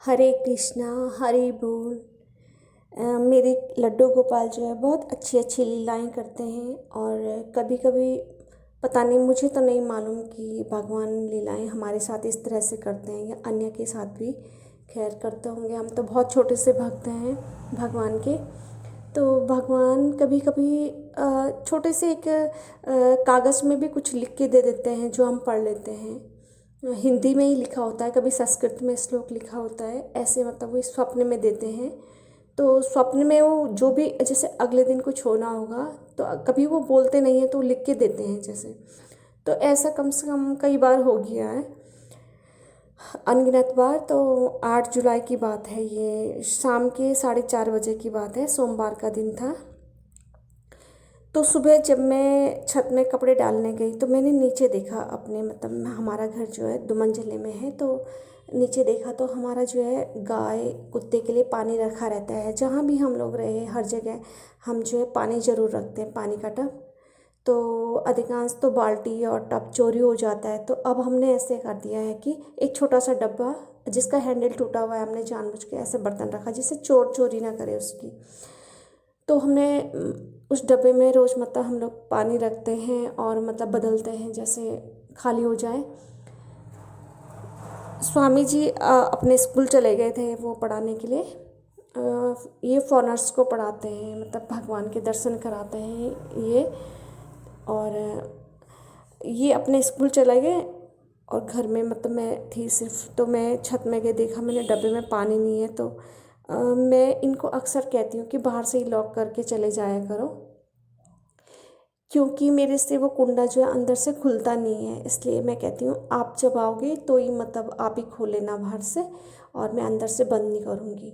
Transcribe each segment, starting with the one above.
हरे कृष्णा हरि बोल। मेरे लड्डू गोपाल जो है बहुत अच्छी अच्छी लीलाएं करते हैं। और कभी कभी पता नहीं, मुझे तो नहीं मालूम कि भगवान लीलाएं हमारे साथ इस तरह से करते हैं या अन्य के साथ भी खैर करते होंगे। हम तो बहुत छोटे से भक्त हैं भगवान के। तो भगवान कभी कभी छोटे से एक कागज़ में भी कुछ लिख के दे देते हैं जो हम पढ़ लेते हैं। हिंदी में ही लिखा होता है, कभी संस्कृत में श्लोक लिखा होता है, ऐसे मतलब वो स्वप्न में देते हैं। तो स्वप्न में वो जो भी, जैसे अगले दिन कुछ होना होगा तो कभी वो बोलते नहीं हैं तो लिख के देते हैं जैसे। तो ऐसा कम से कम कई बार हो गया है, अनगिनत बार। तो 8 जुलाई की बात है, ये शाम के 4:30 बजे की बात है, सोमवार का दिन था। तो सुबह जब मैं छत में कपड़े डालने गई तो मैंने नीचे देखा अपने, मतलब हमारा घर जो है 2 मंजिले में है। तो नीचे देखा तो हमारा जो है गाय कुत्ते के लिए पानी रखा रहता है। जहाँ भी हम लोग रहे हर जगह हम जो है पानी ज़रूर रखते हैं, पानी का टब। तो अधिकांश तो बाल्टी और टब चोरी हो जाता है। तो अब हमने ऐसे कर दिया है कि एक छोटा सा डब्बा जिसका हैंडल टूटा हुआ है, हमने जानबूझ के ऐसे बर्तन रखा जिससे चोर चोरी ना करे उसकी। तो हमने उस डब्बे में रोज़मर्रा हम लोग पानी रखते हैं और मतलब बदलते हैं जैसे खाली हो जाए। स्वामी जी अपने स्कूल चले गए थे वो पढ़ाने के लिए। ये फॉरेनर्स को पढ़ाते हैं, मतलब भगवान के दर्शन कराते हैं ये। और ये अपने स्कूल चले गए और घर में मतलब मैं थी सिर्फ। तो मैं छत में गई, देखा मैंने डब्बे में पानी नहीं है। तो मैं इनको अक्सर कहती हूँ कि बाहर से ही लॉक करके चले जाया करो, क्योंकि मेरे से वो कुंडा जो है अंदर से खुलता नहीं है। इसलिए मैं कहती हूँ आप जब आओगे तो ही मतलब आप ही खोल लेना बाहर से, और मैं अंदर से बंद नहीं करूँगी।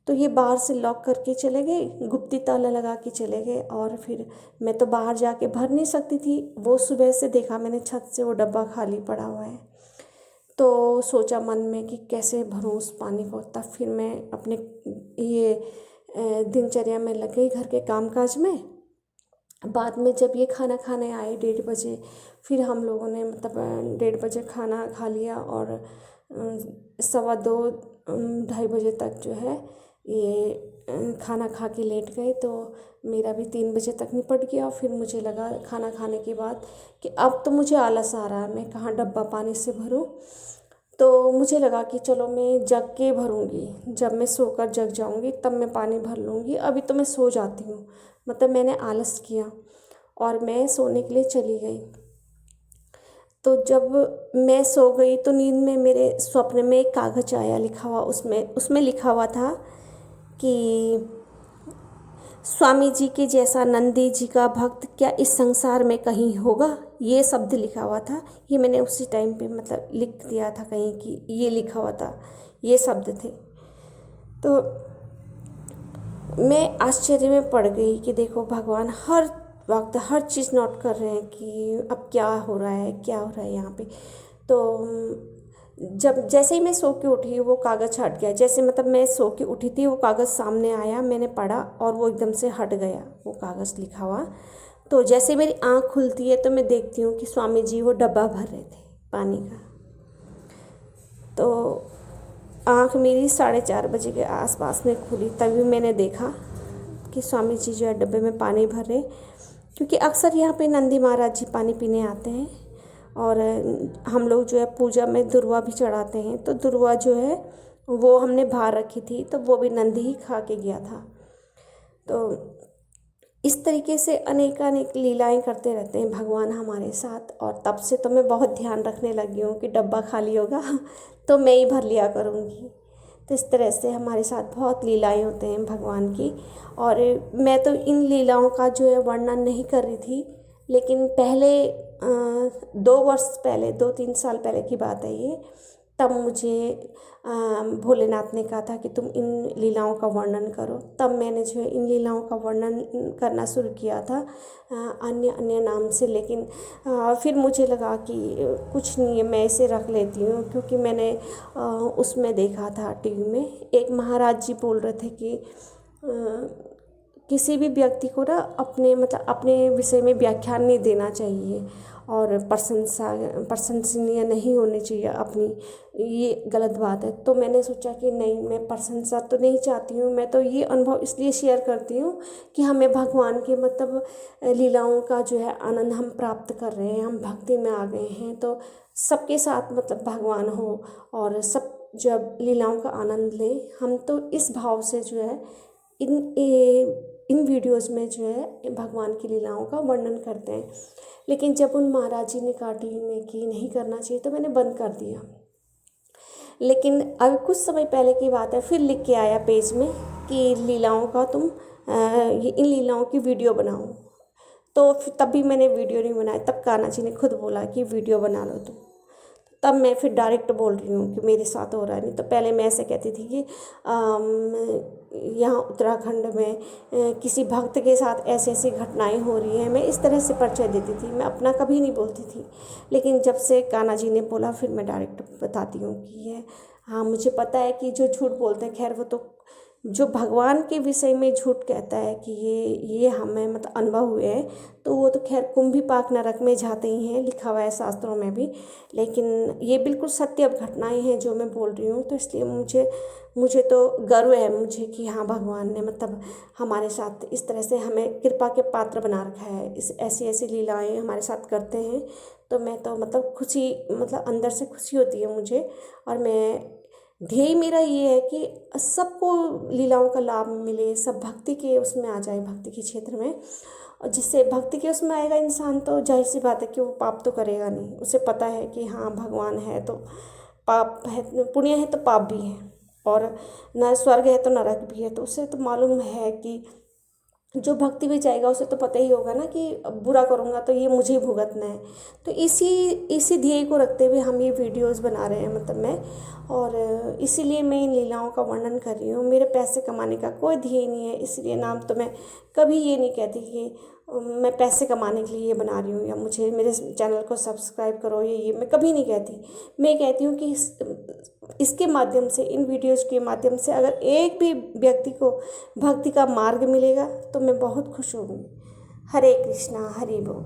तो ये बाहर से लॉक करके चले गए, गुप्ती ताला लगा के चले गए। और फिर मैं तो बाहर जाके भर नहीं सकती थी। वो सुबह से देखा मैंने छत से वो डब्बा खाली पड़ा हुआ है। तो सोचा मन में कि कैसे भरूँ उस पानी को। तब फिर मैं अपने ये दिनचर्या में लग गई, घर के कामकाज में। बाद में जब ये खाना खाने आए 1:30 बजे, फिर हम लोगों ने मतलब 1:30 बजे खाना खा लिया। और 2:15 2:30 बजे तक जो है ये खाना खा के लेट गए। तो मेरा भी 3 बजे तक निपट गया। और फिर मुझे लगा खाना खाने के बाद कि अब तो मुझे आलस आ रहा है, मैं कहाँ डब्बा पानी से भरूँ। तो मुझे लगा कि चलो मैं जग के भरूँगी, जब मैं सोकर जग जाऊँगी तब मैं पानी भर लूँगी। अभी तो मैं सो जाती हूँ, मतलब मैंने आलस किया और मैं सोने के लिए चली गई। तो जब मैं सो गई तो नींद में मेरे स्वप्न में एक कागज़ आया, लिखा हुआ, उसमें उसमें लिखा हुआ था कि स्वामी जी के जैसा नंदी जी का भक्त क्या इस संसार में कहीं होगा। ये शब्द लिखा हुआ था। ये मैंने उसी टाइम पे मतलब लिख दिया था कहीं कि ये लिखा हुआ था, ये शब्द थे। तो मैं आश्चर्य में पड़ गई कि देखो भगवान हर वक्त हर चीज़ नोट कर रहे हैं कि अब क्या हो रहा है, क्या हो रहा है यहाँ पे। तो जब जैसे ही मैं सो के उठी वो कागज़ हट गया। जैसे मतलब मैं सो के उठी थी, वो कागज़ सामने आया, मैंने पढ़ा और वो एकदम से हट गया वो कागज़ लिखा हुआ। तो जैसे मेरी आँख खुलती है तो मैं देखती हूँ कि स्वामी जी वो डब्बा भर रहे थे पानी का। तो आँख मेरी 4:30 बजे के आसपास में खुली, तभी मैंने देखा कि स्वामी जी जो है डब्बे में पानी भर रहे। क्योंकि अक्सर यहाँ पे नंदी महाराज जी पानी पीने आते हैं। और हम लोग जो है पूजा में दुर्वा भी चढ़ाते हैं। तो दुर्वा जो है वो हमने बाहर रखी थी, तो वो भी नंदी ही खा के गया था। तो इस तरीके से अनेक लीलाएं करते रहते हैं भगवान हमारे साथ। और तब से तो मैं बहुत ध्यान रखने लगी हूँ कि डब्बा खाली होगा तो मैं ही भर लिया करूँगी। तो इस तरह से हमारे साथ बहुत लीलाएं होते हैं भगवान की। और मैं तो इन लीलाओं का जो है वर्णन नहीं कर रही थी, लेकिन पहले 2 वर्ष पहले, 2-3 साल पहले की बात है ये। तब मुझे भोलेनाथ ने कहा था कि तुम इन लीलाओं का वर्णन करो। तब मैंने जो है इन लीलाओं का वर्णन करना शुरू किया था अन्य अन्य नाम से। लेकिन फिर मुझे लगा कि कुछ नहीं है, मैं इसे रख लेती हूँ। क्योंकि मैंने उसमें देखा था टीवी में, एक महाराज जी बोल रहे थे कि किसी भी व्यक्ति को ना अपने मतलब अपने विषय में व्याख्यान नहीं देना चाहिए। और प्रशंसनीय नहीं होनी चाहिए अपनी, ये गलत बात है। तो मैंने सोचा कि नहीं, मैं प्रशंसा तो नहीं चाहती हूँ, मैं तो ये अनुभव इसलिए शेयर करती हूँ कि हमें भगवान के मतलब लीलाओं का जो है आनंद हम प्राप्त कर रहे हैं, हम भक्ति में आ गए हैं। तो सबके साथ मतलब भगवान हो और सब जब लीलाओं का आनंद लें हम, तो इस भाव से जो है इन वीडियोस में जो है भगवान की लीलाओं का वर्णन करते हैं। लेकिन जब उन महाराज जी ने कहा टीम में कि नहीं करना चाहिए, तो मैंने बंद कर दिया। लेकिन अब कुछ समय पहले की बात है, फिर लिख के आया पेज में कि लीलाओं का तुम इन लीलाओं की वीडियो बनाओ। तो फिर तब भी मैंने वीडियो नहीं बनाया। तब कान्हा जी ने खुद बोला कि वीडियो बना लो तुम। तब मैं फिर डायरेक्ट बोल रही हूँ कि मेरे साथ हो रहा है। नहीं तो पहले मैं ऐसे कहती थी कि यहाँ उत्तराखंड में किसी भक्त के साथ ऐसी ऐसी घटनाएं हो रही हैं, मैं इस तरह से परिचय देती थी, मैं अपना कभी नहीं बोलती थी। लेकिन जब से कान्हा जी ने बोला, फिर मैं डायरेक्ट बताती हूँ कि ये हाँ, मुझे पता है कि जो झूठ बोलते हैं, खैर वो तो जो भगवान के विषय में झूठ कहता है कि ये हमें मतलब अनुभव हुए हैं, तो वो तो खैर कुंभी पाक नरक में जाते ही हैं, लिखा हुआ है शास्त्रों में भी। लेकिन ये बिल्कुल सत्य घटनाएं हैं जो मैं बोल रही हूँ। तो इसलिए मुझे तो गर्व है मुझे कि हाँ, भगवान ने मतलब हमारे साथ इस तरह से हमें कृपा के पात्र बना रखा है, इस ऐसी ऐसी लीलाएं हमारे साथ करते हैं। तो मैं तो मतलब खुशी, मतलब अंदर से खुशी होती है मुझे। और मैं ध्येय मेरा ये है कि सबको लीलाओं का लाभ मिले, सब भक्ति के उसमें आ जाए, भक्ति के क्षेत्र में। और जिससे भक्ति के उसमें आएगा इंसान, तो जाहिर सी बात है कि वो पाप तो करेगा नहीं। उसे पता है कि हाँ, भगवान है तो पाप है, पुण्य है तो पाप भी है, और न स्वर्ग है तो नरक भी है। तो उसे तो मालूम है कि जो भक्ति में जाएगा उसे तो पता ही होगा ना कि बुरा करूँगा तो ये मुझे ही भुगतना है। तो इसी ध्येय को रखते हुए हम ये वीडियोस बना रहे हैं, मतलब मैं। और इसीलिए मैं इन लीलाओं का वर्णन कर रही हूँ। मेरे पैसे कमाने का कोई ध्येय नहीं है, इसलिए नाम तो मैं कभी ये नहीं कहती कि मैं पैसे कमाने के लिए ये बना रही हूँ, या मुझे मेरे चैनल को सब्सक्राइब करो, ये मैं कभी नहीं कहती। मैं कहती हूँ कि इसके माध्यम से, इन वीडियोज़ के माध्यम से अगर एक भी व्यक्ति को भक्ति का मार्ग मिलेगा तो मैं बहुत खुश होंगी। हरे कृष्णा, हरि बोल।